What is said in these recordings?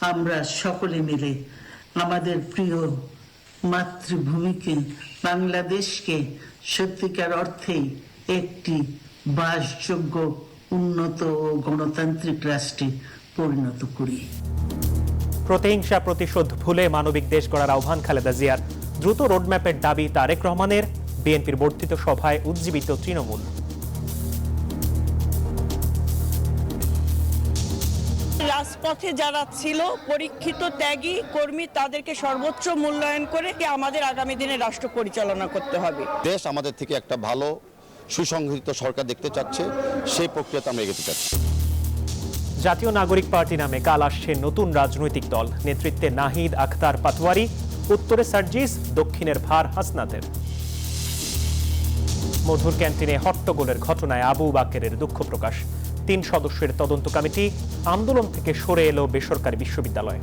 আমরা সকলে মিলে আমাদের প্রিয় মাতৃভূমিকে, বাংলাদেশকে সত্যিকার অর্থেই একটি বাসযোগ্য, উন্নত ও গণতান্ত্রিক রাষ্ট্রে পরিণত করি। প্রতিহিংসা প্রতিশোধ ভুলে মানবিক দেশ গড়ার আহ্বান খালেদা জিয়ার। দ্রুত রোডম্যাপের দাবি তারেক রহমানের। বিএনপির বর্ধিত সভায় উজ্জীবিত তৃণমূল। রাজপথে যারা ছিল পরীক্ষিত ত্যাগী কর্মী, তাদেরকে সর্বোচ্চ মূল্যায়ন করে আমাদের আগামী দিনে রাষ্ট্র পরিচালনা করতে হবে। দেশ আমাদের থেকে একটা ভালো সুসংগঠিত সরকার দেখতে চাচ্ছে, সেই প্রক্রিয়াতে আমরা এগোতে চাচ্ছি। জাতীয় নাগরিক পার্টি নামে কাল আসছে নতুন রাজনৈতিক দল। নেতৃত্বে নাহিদ আখতার পাতওয়ারি, উত্তরে সার্জিস, দক্ষিণের ভার হাসনাতের। মধুর ক্যান্টিনে হট্টগোলের ঘটনায় আবু বাকেরের দুঃখ প্রকাশ। ৩ সদস্যের তদন্ত কমিটি আন্দোলন থেকে সরে এলো বেসরকারি বিশ্ববিদ্যালয়।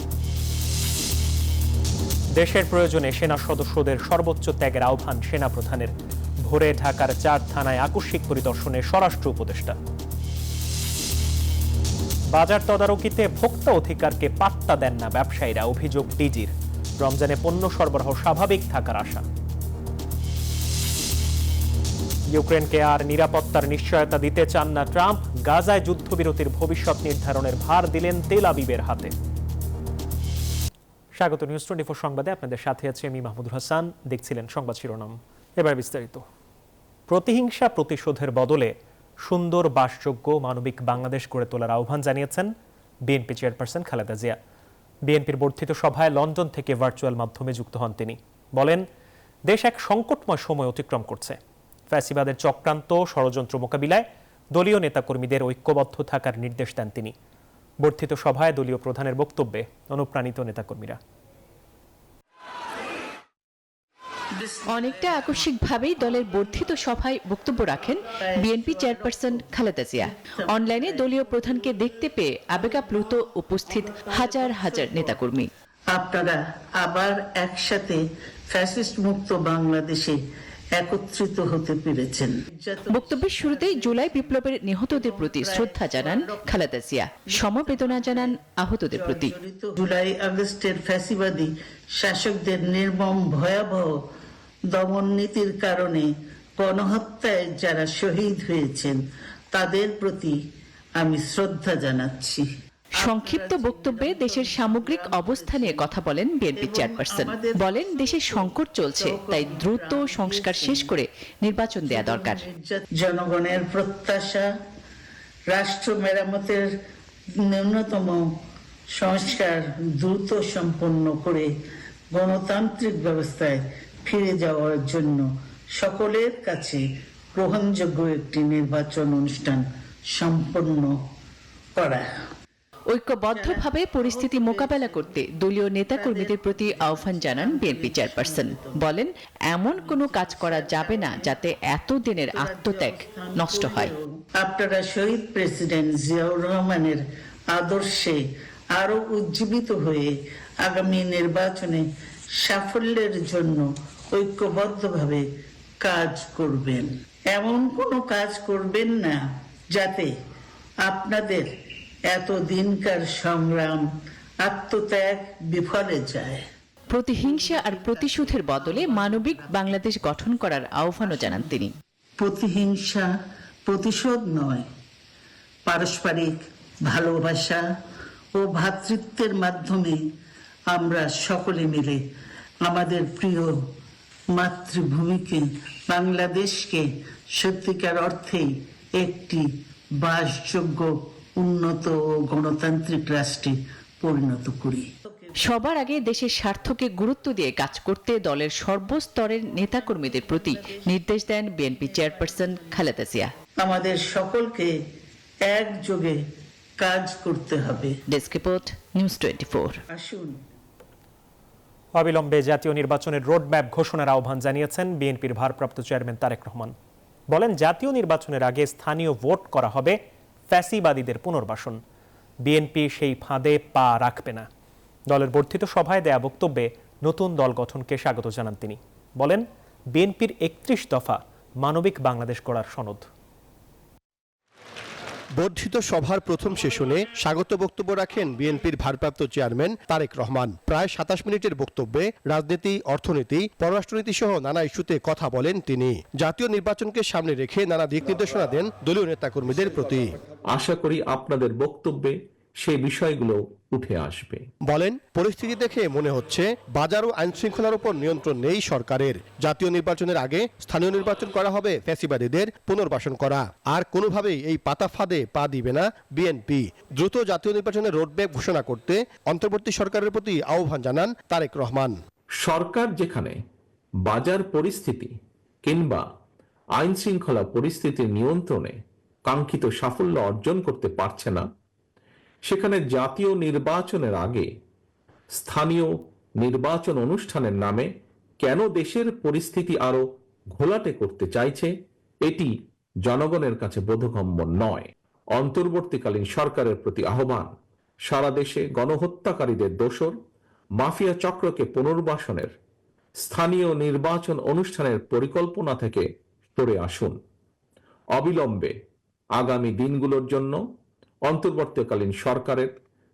দেশের প্রয়োজনে সেনা সদস্যদের সর্বোচ্চ ত্যাগের আহ্বান সেনাপ্রধানের। ভোরে ঢাকার 4 থানায় আকস্মিক পরিদর্শনে স্বরাষ্ট্র উপদেষ্টা। বাজার তদারকিতে ভোক্তা অধিকারকে পাত্তা দেন না ব্যবসায়ীরা, অভিযোগ ডিজির। রমজানে পণ্য সরবরাহ স্বাভাবিক থাকার আশা। ইউক্রেনকে আর নিরাপত্তার নিশ্চয়তা দিতে চান না ট্রাম্প। গাজায় যুদ্ধবিরতির ভবিষ্যৎ নির্ধারণের ভার দিলেন তেল আবিবের হাতে। স্বাগত নিউজ 24 সংবাদে, আপনাদের সাথে আছি আমি মাহমুদুল হাসান। দেখছিলেন সংবাদ শিরোনাম, এবার বিস্তারিত। প্রতিহিংসা প্রতিশোধের বদলে সুন্দর বাসযোগ্য মানবিক বাংলাদেশ গড়ে তোলার আহ্বান জানিয়েছেন বিএনপি চেয়ারপারসন খালেদা জিয়া। বিএনপির বর্ধিত সভায় লন্ডন থেকে ভার্চুয়াল মাধ্যমে যুক্ত হন তিনি। বলেন, দেশ এক সংকটময় সময় অতিক্রম করছে। ফ্যাসিবাদের চক্রান্ত ষড়যন্ত্র মোকাবিলায় দলীয় নেতাকর্মীদের ঐক্যবদ্ধ থাকার নির্দেশ দেন তিনি। বর্ধিত সভায় দলীয় প্রধানের বক্তব্যে অনুপ্রাণিত নেতাকর্মীরা। অনেকটা আকস্মিকভাবেই দলের বর্ধিত সভায় বক্তব্য রাখেন বিএনপি চেয়ারপারসন খালেদা জিয়া। অনলাইনে দলীয় প্রধানকে দেখতে পেয়ে আবেগাপ্লুত উপস্থিত হাজার হাজার নেতাকর্মী। আপনারা আবার একসাথে ফ্যাসিস্ট মুক্ত বাংলাদেশে একত্রিত হতে পেরেছেন। বক্তব্যের শুরুতেই জুলাই বিপ্লবের নিহতদের প্রতি শ্রদ্ধা জানান খালেদা জিয়া, সমবেদনা জানান আহতদের প্রতি। জুলাই আগস্টের ফ্যাসিবাদী শাসকদের নির্মম ভয়াবহ দমন নীতির কারণে গণহত্যায় যারা শহীদ হয়েছেন তাদের প্রতি আমি শ্রদ্ধা জানাচ্ছি। সংক্ষিপ্ত বক্তব্যে দেশের সামগ্রিক অবস্থা নিয়ে কথা বলেন বিএনপি চেয়ারপারসন। বলেন, দেশের সংকট চলছে, তাই দ্রুত সংস্কার শেষ করে নির্বাচন দেয়া দরকার। জনগণের প্রত্যাশা, রাষ্ট্র মেরামতের ন্যূনতম সংস্কার দ্রুত সম্পন্ন করে গণতান্ত্রিক ব্যবস্থায় ফিরে যাওয়ার জন্য সকলের কাছে গ্রহণযোগ্য একটি নির্বাচন অনুষ্ঠান সম্পন্ন করা। ঐক্যবদ্ধভাবে পরিস্থিতি মোকাবেলা করতে দলীয় নেতাকর্মীদের প্রতি আহ্বান জানান বিএনপি চেয়ারপারসন। বলেন, এমন কোনো কাজ করা যাবে না যাতে এতদিনের আত্মত্যাগ নষ্ট হয়। আপনারা শহীদ প্রেসিডেন্ট জিয়াউর রহমানের আদর্শে আরো উজ্জীবিত হয়ে আগামী নির্বাচনে সাফল্যের জন্য ঐক্যবদ্ধভাবে কাজ করবেন। এমন কোনো কাজ করবেন না যাতে আপনাদের এতদিনকার সংগ্রাম, আত্মত্যাগ বিফলে যায়। প্রতিহিংসা আর প্রতিশোধের বদলে মানবিক বাংলাদেশ গঠন করার আহ্বানও জানান তিনি। প্রতিহিংসা প্রতিশোধ নয়, পারস্পরিক ভালোবাসা ও ভ্রাতৃত্বের মাধ্যমে আমরা সকলে মিলে আমাদের প্রিয় মাতৃভূমিকে, বাংলাদেশকে সত্যিকার অর্থেই একটি বাসযোগ্য, উন্নত ও গণতান্ত্রিক রাষ্ট্রে পরিণত করি। সবার আগে দেশের স্বার্থকে গুরুত্ব দিয়ে কাজ করতে দলের সর্বস্তরের নেতাকর্মীদের প্রতি নির্দেশ দেন বিএনপি চেয়ারপারসন খালেদা জিয়া। আমাদের সকলকে একযোগে কাজ করতে হবে। Desk report, news 24। আসুন। অবিলম্বে জাতীয় নির্বাচনের রোডম্যাপ ঘোষণার আহ্বান জানিয়েছেন বিএনপির ভারপ্রাপ্ত চেয়ারম্যান তারেক রহমান। বলেন, জাতীয় নির্বাচনের আগে স্থানীয় ভোট করা হবে ফ্যাসিবাদীদের পুনর্বাসন। বিএনপি সেই ফাঁদে পা রাখবে না। দলের বর্ধিত সভায় দেয়া বক্তব্যে নতুন দল গঠনকে স্বাগত জানান তিনি। বলেন, বিএনপির 31 দফা মানবিক বাংলাদেশ গড়ার সনদ। বর্ধিত সভার প্রথম সেশনে স্বাগত বক্তব্য রাখেন বিএনপির ভারপ্রাপ্ত চেয়ারম্যান তারেক রহমান। প্রায় 27 মিনিটের বক্তব্যে রাজনীতি, অর্থনীতি, পররাষ্ট্রনীতি সহ নানা ইস্যুতে কথা বলেন তিনি। জাতীয় নির্বাচনকে সামনে রেখে নানা দিক নির্দেশনা দেন দলীয় নেতাকর্মীদের প্রতি। আশা করি আপনাদের বক্তব্যে সেই বিষয়গুলো উঠে আসবে। বলেন, পরিস্থিতি দেখে মনে হচ্ছে বাজার ও আইন শৃঙ্খলার উপর নিয়ন্ত্রণ নেই সরকারের। জাতীয় নির্বাচনের আগে স্থানীয় নির্বাচন করা হবে ফ্যাসিবাদীদের পুনর্বাসন করা। আর কোনোভাবেই এই পাতা ফাঁদে পা দিবে না বিএনপি। দ্রুত জাতীয় নির্বাচনের রোডম্যাপ ঘোষণা করতে অন্তর্বর্তী সরকারের প্রতি আহ্বান জানান তারেক রহমান। সরকার যেখানে বাজার পরিস্থিতি কিংবা আইন শৃঙ্খলা পরিস্থিতির নিয়ন্ত্রণে কাঙ্ক্ষিত সাফল্য অর্জন করতে পারছে না, সেখানে জাতীয় নির্বাচনের আগে স্থানীয় নির্বাচন অনুষ্ঠানের নামে কেন দেশের পরিস্থিতি আরো ঘোলাটে করতে চাইছে, এটি জনগণের কাছে বোধগম্য নয়। অন্তর্বর্তীকালীন সরকারের প্রতি আহ্বান, সারা দেশে গণহত্যাকারীদের দোসর মাফিয়া চক্রকে পুনর্বাসনের স্থানীয় নির্বাচন অনুষ্ঠানের পরিকল্পনা থেকে সরে আসুন। অবিলম্বে আগামী দিনগুলোর জন্য অন্তর্বর্তীকালীন সরকারের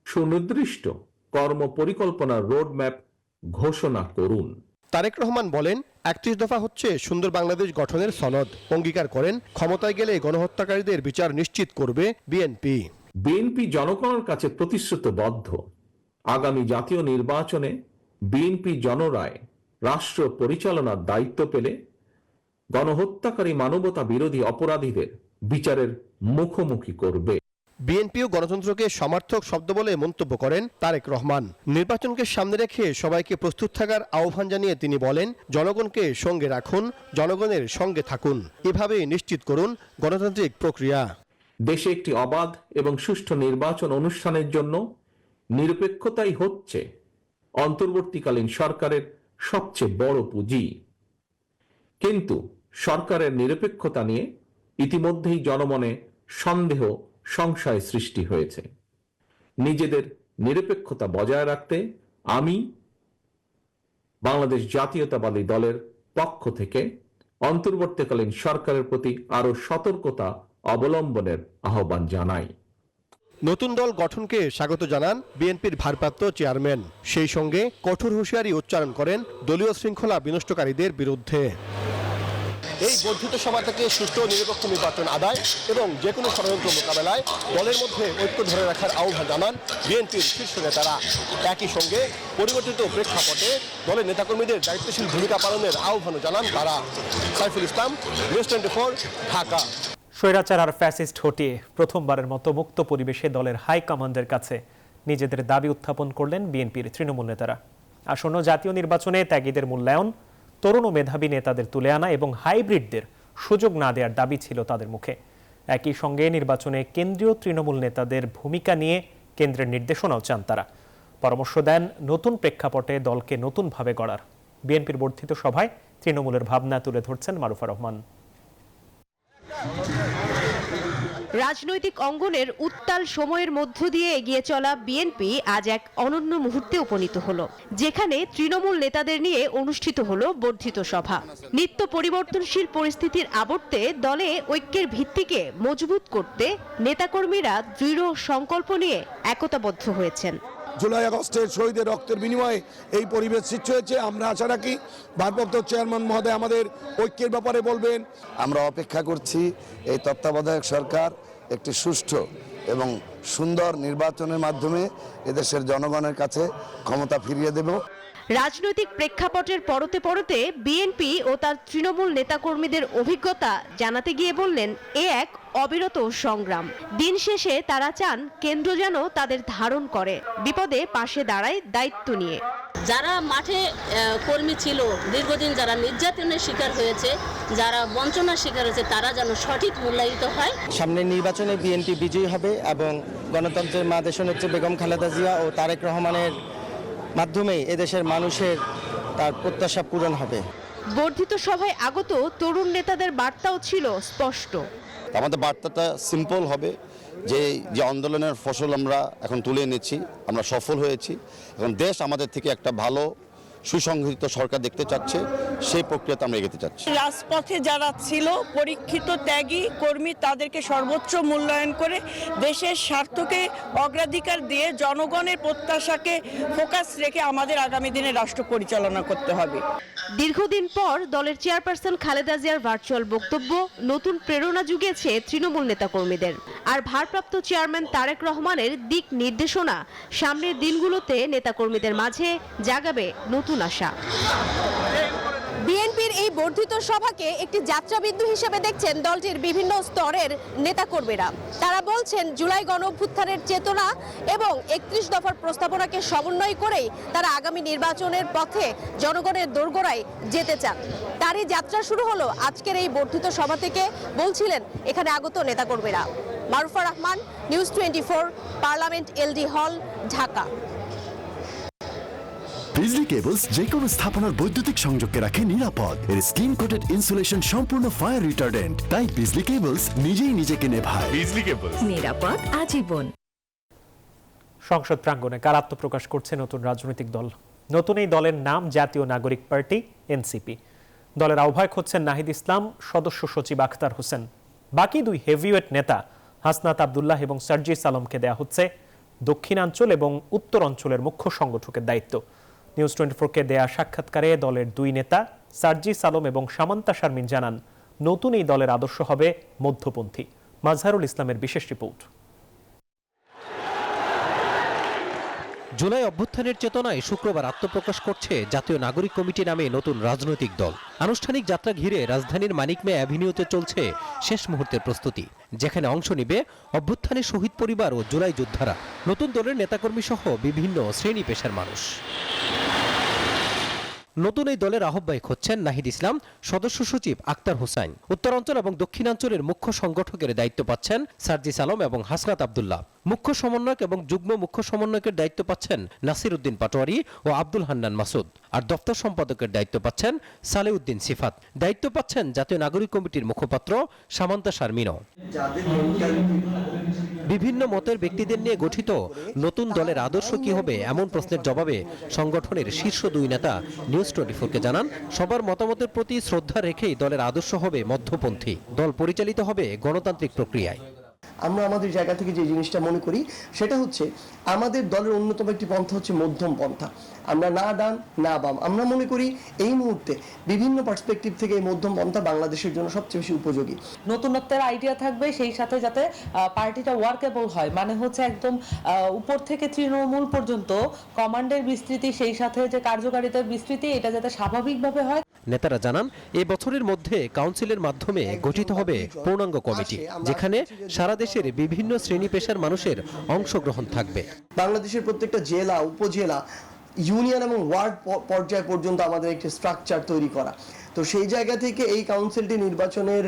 সুনির্দিষ্ট কর্ম পরিকল্পনার রোডম্যাপ ঘোষণা করুন। তারেক রহমান বলেন, 31 দফা হচ্ছে সুন্দর বাংলাদেশ গঠনের সনদ। অঙ্গীকার করেন, ক্ষমতায় গেলে গণহত্যাকারীদের বিচার নিশ্চিত করবে বিএনপি। বিএনপি জনগণের কাছে প্রতিশ্রুতিবদ্ধ। আগামী জাতীয় নির্বাচনে বিএনপি জনরায় রাষ্ট্র পরিচালনার দায়িত্ব পেলে গণহত্যাকারী মানবতা বিরোধী অপরাধীদের বিচারের মুখোমুখি করবে। বিএনপিও গণতন্ত্রকে সমার্থক শব্দ বলে মন্তব্য করেন তারেক রহমান। নির্বাচনকে সামনে রেখে সবাইকে প্রস্তুত থাকার আহ্বান জানিয়ে তিনি বলেন, জনগণকে সঙ্গে রাখুন, জনগণের সঙ্গে থাকুন, এভাবেই নিশ্চিত করুন গণতান্ত্রিক প্রক্রিয়া। দেশে একটি অবাধ এবং সুষ্ঠু নির্বাচন অনুষ্ঠানের জন্য নিরপেক্ষতাই হচ্ছে অন্তর্বর্তীকালীন সরকারের সবচেয়ে বড় পুঁজি। কিন্তু সরকারের নিরপেক্ষতা নিয়ে ইতিমধ্যেই জনমনে সন্দেহ, সংশয় সৃষ্টি হয়েছে। নিজেদের নিরপেক্ষতা বজায় রাখতে আমি বাংলাদেশ জাতীয়তাবাদী দলের পক্ষ থেকে অন্তর্বর্তীকালীন সরকারের প্রতি আরো সতর্কতা অবলম্বনের আহ্বান জানাই। নতুন দল গঠনকে স্বাগত জানান বিএনপির ভারপ্রাপ্ত চেয়ারম্যান। সেই সঙ্গে কঠোর হুঁশিয়ারি উচ্চারণ করেন দলীয় শৃঙ্খলা বিনষ্টকারীদের বিরুদ্ধে। এই বর্ধিত সভা থেকে সুষ্ঠু নিরপেক্ষ নির্বাচন আদায় এবং যে কোনো ষড়যন্ত্র মোকাবেলায় দলের মধ্যে ঐক্য ধরে রাখার আহ্বান জানান বিএনপির শীর্ষ নেতারা। একই সঙ্গে পরিবর্তিত প্রেক্ষাপটে দলের নেতাকর্মীদের দায়িত্বশীল ভূমিকা পালনের আহ্বানও জানান তারা। সাইফুল ইসলাম, নিউজ 24, ঢাকা। স্বৈরাচার আর ফ্যাসিস্ট হটিয়ে প্রথমবারের মতো মুক্ত পরিবেশে দলের হাইকমান্ডের কাছে নিজেদের দাবি উত্থাপন করলেন বিএনপির তৃণমূল নেতারা। আসন্ন জাতীয় নির্বাচনে ত্যাগীদের মূল্যায়ন, তরুণ ও মেধাবী নেতাদের তুলে আনা এবং হাইব্রিডদের সুযোগ না দেওয়ার দাবি ছিল তাদের মুখে। একই সঙ্গে নির্বাচনে কেন্দ্রীয় তৃণমূল নেতাদের ভূমিকা নিয়ে কেন্দ্রের নির্দেশনাও চান তারা। পরামর্শ দেন নতুন প্রেক্ষাপটে দলকে নতুনভাবে গড়ার। বিএনপির বর্ধিত সভায় তৃণমূলের ভাবনা তুলে ধরছেন মারুফা রহমান। রাজনৈতিক অঙ্গনের উত্তাল সময়ের মধ্য দিয়ে এগিয়ে চলা বিএনপি আজ এক অনন্য মুহূর্তে উপনীত হলো, যেখানে তৃণমূল নেতাদের নিয়ে অনুষ্ঠিত হলো বর্ধিত সভা। নিত্য পরিবর্তনশীল পরিস্থিতির আবর্তে দলে ঐক্যের ভিত্তিকে মজবুত করতে নেতাকর্মীরা দৃঢ় সংকল্প নিয়ে একতাবদ্ধ হয়েছেন। জুলাই আগস্টের শহীদের রক্তের বিনিময়ে এই পরিবেশ সৃষ্টি হয়েছে। আমরা আশা রাখি ভারপ্রাপ্ত চেয়ারম্যান মহোদয় আমাদের ঐক্যের ব্যাপারে বলবেন। আমরা অপেক্ষা করছি এই তত্ত্বাবধায়ক সরকার একটি সুষ্ঠু এবং সুন্দর নির্বাচনের মাধ্যমে এদেশের জনগণের কাছে ক্ষমতা ফিরিয়ে দেব। রাজনৈতিক প্রেক্ষাপটের পরতে পরতে বিএনপি ও তার তৃণমূল নেতাকর্মীদের অভিজ্ঞতা জানাতে গিয়ে বললেন, এ এক অবিরত সংগ্রাম। দিন শেষে তারা চান কেন্দ্র যেন তাদের ধারণ করে, বিপদে পাশে দাঁড়ায় দায়িত্ব নিয়ে। যারা মাঠে কর্মী ছিল দীর্ঘদিন, যারা নির্যাতনের শিকার হয়েছে, যারা বঞ্চনার শিকার হয়েছে, তারা যেন সঠিক মূল্যায়িত হয়। সামনের নির্বাচনে বিএনপি বিজয়ী হবে এবং গণতন্ত্রের মা দেশনেত্রী বেগম খালেদা জিয়া ও তারেক রহমানের মাধ্যমে এদেশের মানুষের তার প্রত্যাশা পূরণ হবে। বর্ধিত সভায় আগত তরুণ নেতাদের বার্তাও ছিল স্পষ্ট। আমাদের বার্তাটা সিম্পল হবে যে আন্দোলনের ফসল আমরা এখন তুলে এনেছি, আমরা সফল হয়েছি। এখন দেশ আমাদের থেকে একটা ভালো সুসংগঠিত সরকার দেখতে চাচ্ছে, সেই প্রক্রিয়াতে আমরা এগোতে চাচ্ছি। রাজপথে যারা ছিল পরীক্ষিত ত্যাগী কর্মী তাদেরকে সর্বোচ্চ মূল্যায়ন করে দেশের স্বার্থকে অগ্রাধিকার দিয়ে জনগণের প্রত্যাশাকে ফোকাস রেখে আমাদের আগামী দিনে রাষ্ট্র পরিচালনা করতে হবে। দীর্ঘদিন পর দলের চেয়ারপারসন খালেদা জিয়ার ভার্চুয়াল বক্তব্য নতুন প্রেরণা জুগিয়েছে তৃণমূল নেতাকর্মীদের। আর ভারপ্রাপ্ত চেয়ারম্যান তারেক রহমানের দিক নির্দেশনা সামনের দিনগুলোতে নেতাকর্মীদের মাঝে জাগাবে নতুন আশা। বিএনপির এই বর্ধিত সভাকে একটি যাত্রাবিন্দু হিসেবে দেখছেন দলটির বিভিন্ন স্তরের নেতাকর্মীরা। তারা বলছেন জুলাই গণঅভ্যুত্থানের চেতনা এবং ৩১ দফার প্রস্তাবনাকে সমন্বয় করেই তারা আগামী নির্বাচনের পথে জনগণের দোরগোড়ায় যেতে চান। তারই যাত্রা শুরু হলো আজকের এই বর্ধিত সভা থেকে, বলছিলেন এখানে আগত নেতাকর্মীরা। মারুফা রহমান, নিউজ 24, পার্লামেন্ট এলডি হল, ঢাকা। বিজলি কেবলস যে কোনো স্থাপনার বৈদ্যুতিক সংযোগকে রাখে নিরাপদ। এর স্কিন কোটেড ইনসুলেশন সম্পূর্ণ ফায়ার রিটার্ডেন্ট, তাই বিজলি কেবলস নিজেই নিজেকে নেভায়। বিজলি কেবলস, নিরাপদ আজীবন। সংসদ প্রাঙ্গণে কার আত্মপ্রকাশ করছে নতুন রাজনৈতিক দল। নতুন এই দলের নাম জাতীয় নাগরিক পার্টি, এনসিপি। দলের আহ্বায়ক হচ্ছেন নাহিদ ইসলাম, সদস্য সচিব আখতার হোসেন। বাকি দুই হেভিওয়েট নেতা হাসনাত আব্দুল্লাহ এবং সার্জিস আলমকে দেয়া হচ্ছে দক্ষিণাঞ্চল এবং উত্তর অঞ্চলের মুখ্য সংগঠকের দায়িত্ব। নিউজ 24-কে দেয়া সাক্ষাৎকারে দলের দুই নেতা সার্জিস আলম এবং সামান্তা শারমিন জানান, নতুন এই দলের আদর্শ হবে মধ্যপন্থী। মাজহারুল ইসলামের বিশেষ রিপোর্ট। জুলাই অভ্যুত্থানের চেতনায় শুক্রবার আত্মপ্রকাশ করছে জাতীয় নাগরিক কমিটি নামে নতুন রাজনৈতিক দল। আনুষ্ঠানিক যাত্রা ঘিরে রাজধানীর মানিক মে অ্যাভিনিউতে চলছে শেষ মুহূর্তের প্রস্তুতি, যেখানে অংশ নেবে অভ্যুত্থানের শহীদ পরিবার ও জুলাই যোদ্ধারা, নতুন দলের নেতাকর্মী সহ বিভিন্ন শ্রেণী পেশার মানুষ। নতুন এই দলের আহ্বায়ক হচ্ছেন নাহিদ ইসলাম, সদস্য সচিব আখতার হোসেন। উত্তরাঞ্চল এবং দক্ষিণাঞ্চলের মুখ্য সংগঠকের দায়িত্ব পাচ্ছেন সার্জিস আলম এবং হাসনাত আব্দুল্লাহ। মুখ্য সমন্বয়ক এবং যুগ্ম মুখ্য সমন্বয়কের দায়িত্ব পাচ্ছেন নাসির উদ্দিন পাটোয়ারি ও আব্দুল হান্নান মাসুদ। আর দপ্তর সম্পাদকের দায়িত্ব পাচ্ছেন সালেউদ্দিন সিফাত। দায়িত্ব পাচ্ছেন জাতীয় নাগরিক কমিটির মুখপাত্র সামান্তা শারমিনও। বিভিন্ন মতের ব্যক্তিদের নিয়ে গঠিত নতুন দলের আদর্শ কি হবে এমন প্রশ্নের জবাবে সংগঠনের শীর্ষ দুই নেতা নিউজ 24-কে জানান, সবার মতামতের প্রতি শ্রদ্ধা রেখেই দলের আদর্শ হবে মধ্যপন্থী। দল পরিচালিত হবে গণতান্ত্রিক প্রক্রিয়ায়। আমরা আমাদের জায়গা থেকে যে জিনিসটা মনে করি সেটা হচ্ছে আমাদের দলের অন্যতম একটি পন্থা হচ্ছে মধ্যম পন্থা। আমরা না ডান না বাম, আমরা মনে করি এই মুহূর্তে বিভিন্ন পার্সপেক্টিভ থেকে এই মধ্যম পন্থা বাংলাদেশের জন্য সবচেয়ে বেশি উপযোগী। নতুনত্বের আইডিয়া থাকবে, সেই সাথে যাতে পার্টিটা ওয়ার্কেবল হয়, মানে হচ্ছে একদম উপর থেকে তৃণমূল পর্যন্ত কমান্ডের বিস্তৃতি, সেই সাথে যে কার্যকারিতার বিস্তৃতি, এটা যাতে স্বাভাবিকভাবে হয়। নেতারা জানান, এই বছরের মধ্যে কাউন্সিলের মাধ্যমে গঠিত হবে পূর্ণাঙ্গ কমিটি, যেখানে সারা দেশের বিভিন্ন শ্রেণী পেশার মানুষের অংশগ্রহণ থাকবে। বাংলাদেশের প্রত্যেকটা জেলা, উপজেলা, ইউনিয়ন এবং ওয়ার্ড পর্যায় পর্যন্ত আমাদের একটি স্ট্রাকচার তৈরি করা। তো সেই জায়গা থেকে এই কাউন্সিলটি নির্বাচনের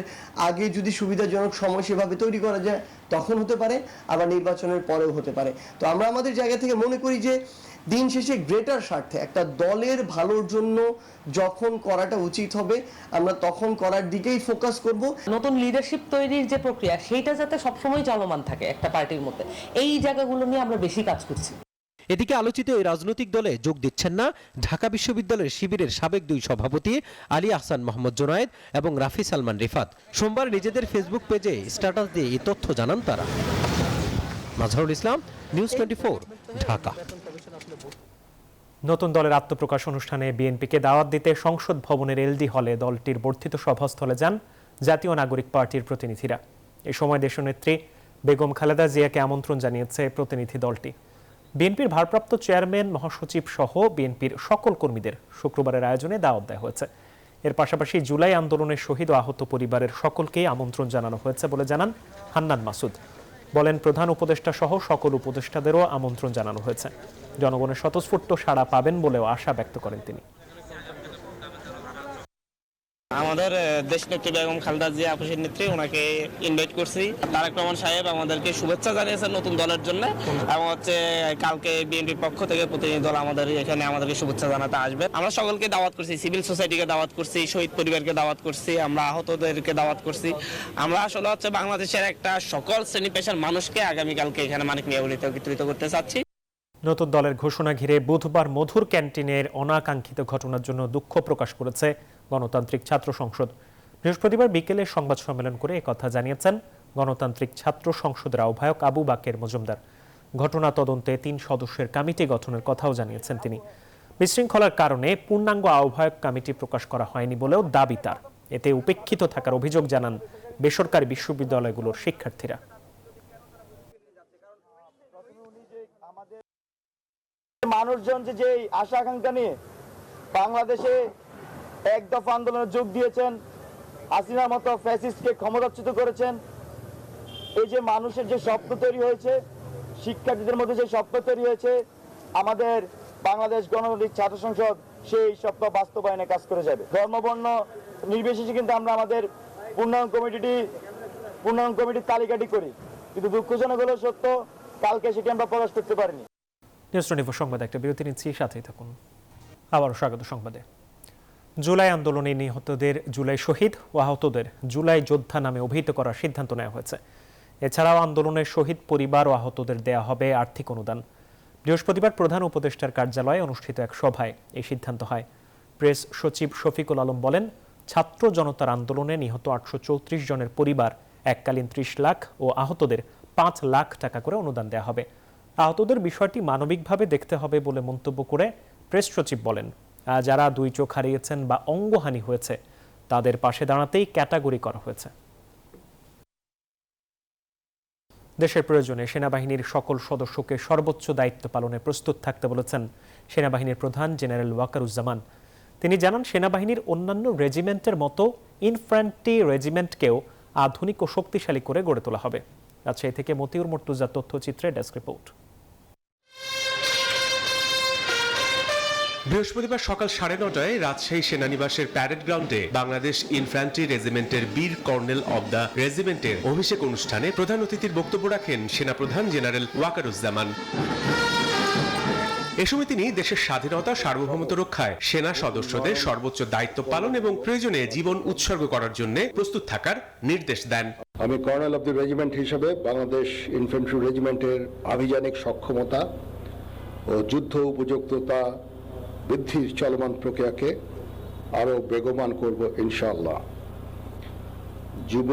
আগে যদি সুবিধাজনক সময় সেভাবে তৈরি করা যায় তখন হতে পারে, আবার নির্বাচনের পরেও হতে পারে। তো আমরা আমাদের জায়গা থেকে মনে করি যে দিন শেষে গ্রেটার স্বার্থে একটা দলের ভালোর জন্য যখন করাটা উচিত হবে আমরা তখন করার দিকেই ফোকাস করব। নতুন লিডারশিপ তৈরির যে প্রক্রিয়া, সেইটা যাতে সবসময় চলমান থাকে একটা পার্টির মধ্যে, এই জায়গাগুলো নিয়ে আমরা বেশি কাজ করছি। এদিকে আলোচিত এই রাজনৈতিক দলে যোগ দিচ্ছেন না ঢাকা বিশ্ববিদ্যালয়ের শিবিরের সাবেক দুই সভাপতি আলী আহসান মোহাম্মদ জোনায়েদ এবং রাফি সালমান রিফাত। সোমবার নিজেদের ফেসবুক পেজে স্ট্যাটাস দিয়ে এই তথ্য জানান তারা। মাজহারুল ইসলাম, নিউজ 24, ঢাকা। নতুন দলের আত্মপ্রকাশ অনুষ্ঠানে বিএনপিকে দাওয়াত দিতে সংসদ ভবনের এলডি হলে দলটির বর্ধিত সভাস্থলে যান জাতীয় নাগরিক পার্টির প্রতিনিধিরা। এই সময় দেশনেত্রী বেগম খালেদা জিয়াকে আমন্ত্রণ জানিয়েছে প্রতিনিধি দলটি। বিএনপির ভারপ্রাপ্ত চেয়ারম্যান, মহাসচিব সহ বিএনপির সকল কর্মীদের শুক্রবারের আয়োজনে দাওয়াত দেওয়া হয়েছে। এর পাশাপাশি জুলাই আন্দোলনের শহীদ ও আহত পরিবারের সকলকেই আমন্ত্রণ জানানো হয়েছে বলে জানান হান্নান মাসুদ। বলেন, প্রধান উপদেষ্টা সহ সকল উপদেষ্টাদেরও আমন্ত্রণ জানানো হয়েছে। জনগণের স্বতঃস্ফূর্ত সাড়া পাবেন বলেও আশা ব্যক্ত করেন তিনি। আমাদের দেশনেত্রী বেগম খালেদা জিয়া আপুসের নেত্রী, ওনাকে ইনভাইট করছি। তারেক রহমান সাহেব আমাদেরকে শুভেচ্ছা জানিয়েছেন নতুন দলের জন্য, এবং হচ্ছে কালকে বিএনপির পক্ষ থেকে প্রতিনিধি দল আমাদের এখানে আমাদেরকে শুভেচ্ছা জানাতে আসবে। আমরা সকলকে দাওয়াত করছি, সিভিল সোসাইটিকে দাওয়াত করছি, শহীদ পরিবারকে দাওয়াত করছি, আমরা আহতদেরকে দাওয়াত করছি। আমরা আসলে হচ্ছে বাংলাদেশের একটা সকল শ্রেণী পেশার মানুষকে আগামীকালকে এখানে মানিক মিয়া বলিতে একত্রিত করতে চাচ্ছি। নতুন দলের ঘোষণা ঘিরে বুধবার মধুর ক্যান্টিনের অনাকাঙ্ক্ষিত ঘটনার জন্য দুঃখ প্রকাশ করেছে গণতান্ত্রিক ছাত্র সংসদ। বৃহস্পতিবার বিকেলে সংবাদ সম্মেলন করে একথা জানিয়েছেন গণতান্ত্রিক ছাত্র সংসদের আহ্বায়ক আবু বাকের মজুমদার। ঘটনা তদন্তে 3 সদস্যের কমিটি গঠনের কথাও জানিয়েছেন তিনি। বিশৃঙ্খলার কারণে পূর্ণাঙ্গ আহ্বায়ক কমিটি প্রকাশ করা হয়নি বলেও দাবি তার। এতে উপেক্ষিত থাকার অভিযোগ জানান বেসরকারি বিশ্ববিদ্যালয়গুলোর শিক্ষার্থীরা। মানুষজন যে আশা আকাঙ্ক্ষা নিয়ে বাংলাদেশে এক দফা আন্দোলনে যোগ দিয়েছেন, হাসিনার মতো ফ্যাসিস্টকে ক্ষমতাচ্যুত করেছেন, এই যে মানুষের যে স্বপ্ন তৈরি হয়েছে, শিক্ষার্থীদের মধ্যে যে স্বপ্ন তৈরি হয়েছে, আমাদের বাংলাদেশ গণতান্ত্রিক ছাত্র সংসদ সেই স্বপ্ন বাস্তবায়নে কাজ করে যাবে। ধর্মবর্ণ নির্বিশেষে কিন্তু আমরা আমাদের পূর্ণাঙ্গ কমিটির তালিকাটি করি, কিন্তু দুঃখজনক হলেও সত্য, কালকে সেটি আমরা প্রকাশ করতে পারিনি। নিউজ 24 সংবাদ একটা বিরতি নিচ্ছি, সাথেই থাকুন। আবারও স্বাগত সংবাদে। জুলাই আন্দোলনে নিহতদের জুলাই শহীদ ও আহতদের জুলাই যোদ্ধা নামে অভিহিত করার সিদ্ধান্ত নেওয়া হয়েছে। এছাড়াও আন্দোলনের শহীদ পরিবার ও আহতদের দেয়া হবে আর্থিক অনুদান। বৃহস্পতিবার প্রধান উপদেষ্টার কার্যালয়ে অনুষ্ঠিত এক সভায় এই সিদ্ধান্ত হয়। প্রেস সচিব শফিকুল আলম বলেন, ছাত্র জনতার আন্দোলনে নিহত 834 জনের পরিবার এককালীন 30 লাখ ও আহতদের 5 লাখ টাকা করে অনুদান দেওয়া হবে। আহতদের বিষয়টি মানবিকভাবে দেখতে হবে বলে মন্তব্য করে প্রেস সচিব বলেন, যারা 2 চোখ হারিয়েছেন বা অঙ্গহানি হয়েছে তাদের পাশে দাঁড়াতেই ক্যাটাগরি করা হয়েছে। দেশের প্রয়োজনে সেনাবাহিনীর সকল সদস্যকে সর্বোচ্চ দায়িত্ব পালনে প্রস্তুত থাকতে বলেছেন সেনাবাহিনীর প্রধান জেনারেল ওয়াকারুজ্জামান। তিনি জানান, সেনাবাহিনীর অন্যান্য রেজিমেন্টের মতো ইনফ্যান্ট্রি রেজিমেন্টকেও আধুনিক ও শক্তিশালী করে গড়ে তোলা হবে। রাজশাহী থেকে মতিউর মর্তুজা তথ্যচিত্রে ডেস্ক রিপোর্ট। বৃহস্পতিবার সকাল 9:30টায় রাজশাহী সেনানিবাসের প্যারেড গ্রাউন্ডে বাংলাদেশ ইনফ্যান্ট্রি রেজিমেন্টের বীর কর্নেল অব দ্য রেজিমেন্টের অভিষেক অনুষ্ঠানে প্রধান অতিথির বক্তব্য রাখেন সেনাপ্রধান জেনারেল ওয়াকারুজ্জামান। এ সময় তিনি দেশের স্বাধীনতা সার্বভৌমত্ব রক্ষায় সেনা সদস্যদের সর্বোচ্চ দায়িত্ব পালন এবং প্রয়োজনে জীবন উৎসর্গ করার জন্য প্রস্তুত থাকার নির্দেশ দেন। আমি কর্নেল অব দ্য রেজিমেন্ট হিসেবে বাংলাদেশ ইনফ্যান্ট্রি রেজিমেন্টের আভিযানিক সক্ষমতা ও যুদ্ধ উপযুক্ততা বৃদ্ধির চলমান প্রক্রিয়াকে আরও বেগবান করব ইনশাআল্লাহ। যুব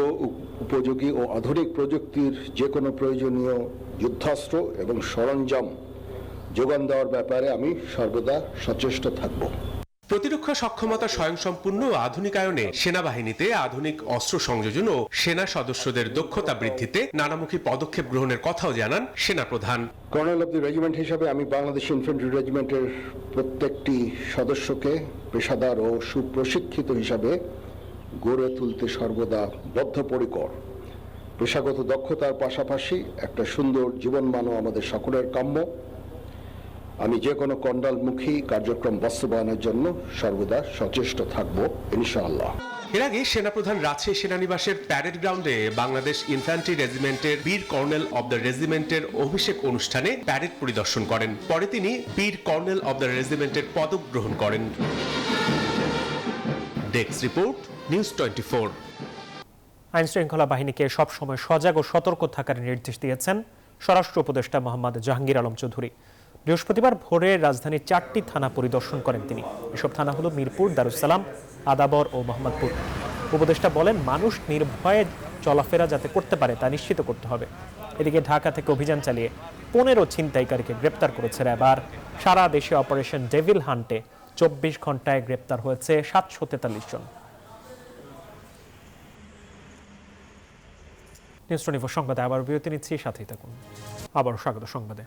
উপযোগী ও আধুনিক প্রযুক্তির যে কোনো প্রয়োজনীয় যুদ্ধাস্ত্র এবং সরঞ্জাম যোগান দেওয়ার ব্যাপারে আমি সর্বদা সচেষ্ট থাকব। প্রতিরক্ষা সক্ষমতা স্বয়ংসম্পূর্ণ ও আধুনিকায়নে সেনাবাহিনীতে আধুনিক অস্ত্র সংযোজন ও সেনা সদস্যদের দক্ষতা বৃদ্ধিতে নানামুখী পদক্ষেপ গ্রহণের কথাও জানান সেনাপ্রধান। কর্নেল অব দ্য রেজিমেন্ট হিসাবে আমি বাংলাদেশ ইনফ্যান্ট্রি রেজিমেন্টের প্রত্যেকটি সদস্যকে পেশাদার ও সুপ্রশিক্ষিত হিসাবে গড়ে তুলতে সর্বদা বদ্ধপরিকর। পেশাগত দক্ষতার পাশাপাশি একটা সুন্দর জীবনমানও আমাদের সকলের কাম্য। আমি যে কোনো কণ্ডালমুখী কার্যক্রম বাস্তবায়নের জন্য সর্বদা সচেষ্ট থাকব ইনশাআল্লাহ। এর আগে সেনাপ্রধান রাজশাহী সেনানিবাসের প্যারেড গ্রাউন্ডে বাংলাদেশ ইনফ্যান্ট্রি রেজিমেন্টের বীর কর্নেল অব দ্য রেজিমেন্টের অভিষেক অনুষ্ঠানে প্যারেড পরিদর্শন করেন। পরে তিনি বীর কর্নেল অব দ্য রেজিমেন্টের পদক গ্রহণ করেন। Desk report, news 24। আইন শৃঙ্খলা বাহিনীকে সবসময় সজাগ ও সতর্ক থাকার নির্দেশ দিয়েছেন স্বরাষ্ট্র উপদেষ্টা মোহাম্মদ জাহাঙ্গীর আলম চৌধুরী। বৃহস্পতিবার ভোরে রাজধানীর 4টি থানা পরিদর্শন করেন তিনি। এসব থানা হলো মিরপুর, দারুসালাম, আদাবর ও মোহাম্মদপুর। উপদেষ্টা বলেন, মানুষ নির্ভয়ে চলাফেরা যাতে করতে পারে তা নিশ্চিত করতে হবে। এদিকে ঢাকা থেকে অভিযান চালিয়ে 15 ছিনতাইকারীকে গ্রেপ্তার করেছে র্যাব। আর সারা দেশে অপারেশন ডেভিল হান্টে 24 ঘন্টায় গ্রেপ্তার হয়েছে 743 জন। নিউজ 24 সংবাদে আবার বিরতি নিচ্ছি, সাথেই থাকুন। আবার স্বাগত সংবাদে।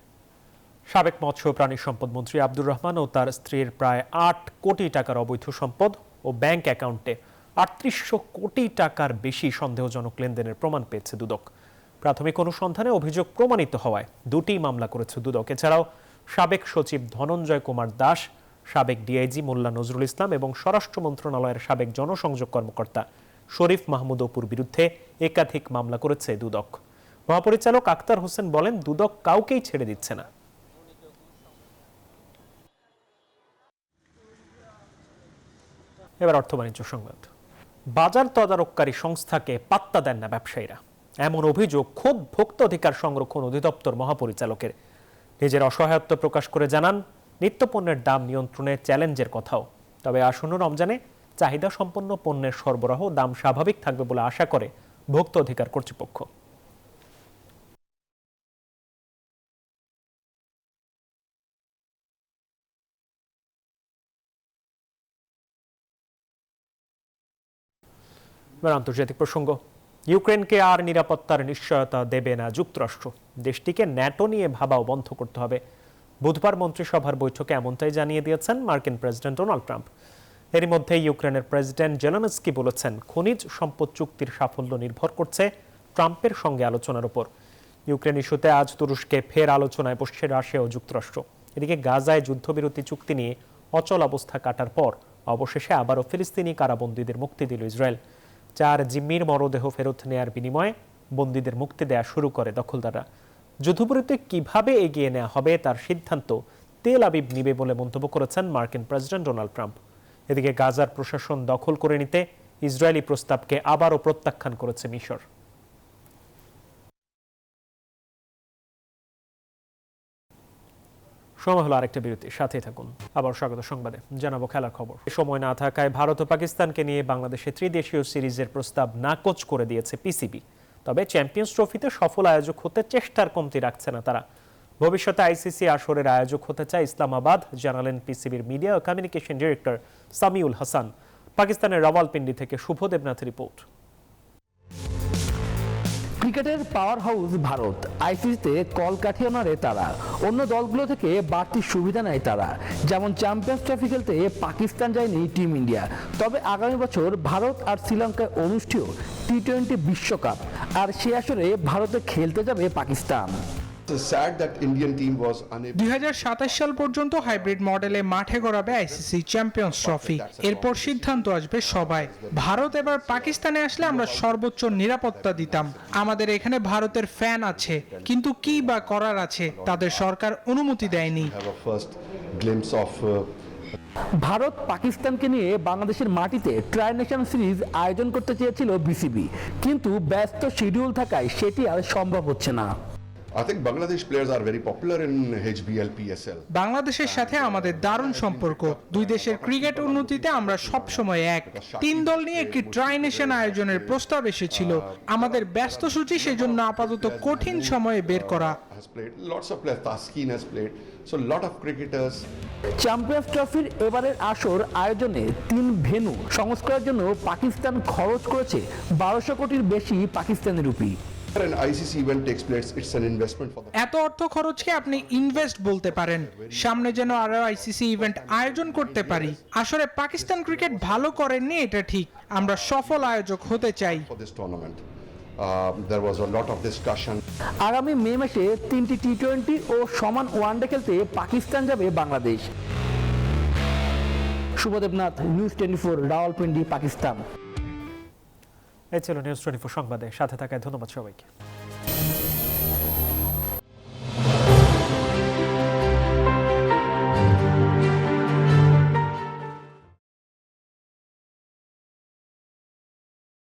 সাবেক মৎস্য প্রাণী সম্পদ মন্ত্রী আব্দুর রহমান ও তার স্ত্রীর প্রায় 8 কোটি টাকার অবৈধ সম্পদ ও ব্যাংক অ্যাকাউন্টে 3800 কোটি টাকার বেশি সন্দেহজনক লেনদেনের প্রমাণ পেয়েছে দুদক। প্রাথমিক অনুসন্ধানে অভিযোগ প্রমাণিত হওয়ায় 2টি মামলা করেছে দুদক। এছাড়াও সাবেক সচিব ধনঞ্জয় কুমার দাস, সাবেক ডিআইজি মোল্লা নজরুল ইসলাম এবং স্বরাষ্ট্র মন্ত্রণালয়ের সাবেক জনসংযোগ কর্মকর্তা শরীফ মাহমুদ অপুর বিরুদ্ধে একাধিক মামলা করেছে দুদক। মহাপরিচালক আক্তার হোসেন বলেন, দুদক কাউকেই ছেড়ে দিচ্ছে না। এবার অর্থ বাণিজ্য সংবাদ। বাজার তদারককারী সংস্থাকে পাত্তা দেন না ব্যবসায়ীরা, এমন অভিযোগ খোদ ভোক্তা অধিকার সংরক্ষণ অধিদপ্তর মহাপরিচালকের। নিজের অসহায়ত্ব প্রকাশ করে জানান, নিত্যপণ্যের দাম নিয়ন্ত্রণে চ্যালেঞ্জের কথাও। তবে আসন্ন রমজানে চাহিদা সম্পন্ন পণ্যের সরবরাহ দাম স্বাভাবিক থাকবে বলে আশা করে ভোক্তা অধিকার কর্তৃপক্ষ। আন্তর্জাতিক প্রসঙ্গ, ইউক্রেনকে আর নিরাপত্তার নিশ্চয়তা দেবে না যুক্তরাষ্ট্র। দেশটিকে ন্যাটো নিয়ে ভাবাও বন্ধ করতে হবে। বুধবার মন্ত্রিসভার বৈঠকে এমনটাই জানিয়ে দিয়েছেন মার্কিন প্রেসিডেন্ট ডোনাল্ড ট্রাম্প। এরই মধ্যে ইউক্রেনের প্রেসিডেন্ট জেলেনস্কি বলেছেন, খনিজ সম্পদ চুক্তির সাফল্য নির্ভর করছে ট্রাম্পের সঙ্গে আলোচনার উপর। ইউক্রেন ইস্যুতে আজ তুরস্কে ফের আলোচনায় বসছে রাশিয়া ও যুক্তরাষ্ট্র। এদিকে গাজায় যুদ্ধবিরতি চুক্তি নিয়ে অচল অবস্থা কাটার পর অবশেষে আবারও ফিলিস্তিনি কারাবন্দীদের মুক্তি দিল ইসরায়েল। 4 জিম্মির মরদেহ ফেরত নেয়ার বিনিময়ে বন্দীদের মুক্তি দেয়া শুরু করে দখলদাররা। যুদ্ধবিরতি কিভাবে এগিয়ে নেওয়া হবে তার সিদ্ধান্ত তেল আবিব নিবে বলে মন্তব্য করেছেন মার্কিন প্রেসিডেন্ট ডোনাল্ড ট্রাম্প। এদিকে গাজার প্রশাসন দখল করে নিতে ইসরায়েলি প্রস্তাবকে আবারও প্রত্যাখ্যান করেছে মিশর। সময় হলো আরেকটা বিরতি, সাথেই থাকুন। আবার স্বাগত সংবাদে, জানাবো খেলার খবর। সময় না থাকায় ভারত ও পাকিস্তানকে নিয়ে বাংলাদেশে ত্রিদেশীয় সিরিজের প্রস্তাব নাকচ করে দিয়েছে পিসিবি। তবে চ্যাম্পিয়ন্স ট্রফিতে সফল আয়োজক হতে চেষ্টার কমতি রাখছে না তারা। ভবিষ্যতে আইসিসি আসরের আয়োজক হতে চায় ইসলামাবাদ, জানালেন পিসিবির মিডিয়া ও কমিউনিকেশন ডিরেক্টর সামিউল হাসান। পাকিস্তানের রাওয়ালপিন্ডি থেকে শুভ দেবনাথের রিপোর্ট। ক্রিকেটের পাওয়ার হাউস ভারত, আইসিসিতে কল কাঠিয়ে নাড়ে তারা। অন্য দলগুলো থেকে বাড়তি সুবিধা নেয় তারা, যেমন চ্যাম্পিয়ন্স ট্রফি খেলতে পাকিস্তান যায়নি টিম ইন্ডিয়া। তবে আগামী বছর ভারত আর শ্রীলঙ্কায় অনুষ্ঠেয় টি-20 বিশ্বকাপ, আর সে আসরে ভারতে খেলতে যাবে পাকিস্তান। 2027 সাল পর্যন্ত হাইব্রিড মডেলে মাঠে গড়াবে আইসিসি চ্যাম্পিয়ন্স ট্রফি। এরপর সিদ্ধান্ত আসবে সবাই। ভারত এবার পাকিস্তানে আসলে আমরা সর্বোচ্চ নিরাপত্তা দিতাম। আমাদের এখানে ভারতের ফ্যান আছে, কিন্তু কি বা করার আছে, তাদের সরকার অনুমতি দেয়নি। ভারত পাকিস্তানকে নিয়ে বাংলাদেশের মাটিতে ট্রাই নেশন সিরিজ আয়োজন করতে চেয়েছিল বিসিবি, কিন্তু ব্যস্ত শিডিউল থাকায় সেটি আর সম্ভব হচ্ছে না। বাংলাদেশের সাথে আমাদের দারুণ সম্পর্ক। দুই দেশের ক্রিকেট উন্নতিতে আমরা সব সময় এক। 3 দল নিয়ে একটি ট্রাই নেশন আয়োজনের প্রস্তাব এসেছিল। আমাদের ব্যস্ত সূচি সেজন্য আপাতত কঠিন সময়ে বের করা। চ্যাম্পিয়ন্স ট্রফির এবারের আসর আয়োজনে 3 ভেন্যু সংস্কারের জন্য পাকিস্তান খরচ করেছে 1200 কোটির বেশি পাকিস্তানি রুপি। এত অর্থ খরচকে আপনি ইনভেস্ট বলতে পারেন। সামনে যেন আরো আইসিসি ইভেন্ট আয়োজন করতে পারি। আসলে পাকিস্তান ক্রিকেট ভালো করেননি, এটা ঠিক। আমরা সফল আয়োজক হতে চাই। আগামী মে মাসে 3টি টি-20 ও সমান ওয়ানডে খেলতে পাকিস্তান যাবে বাংলাদেশ। শুভদেবনাথ, নিউজ 24, রাওয়ালপিন্ডি, পাকিস্তান। এই ছিল নিউজ 24 সংবাদে সাথে থাকায় ধন্যবাদ সবাইকে।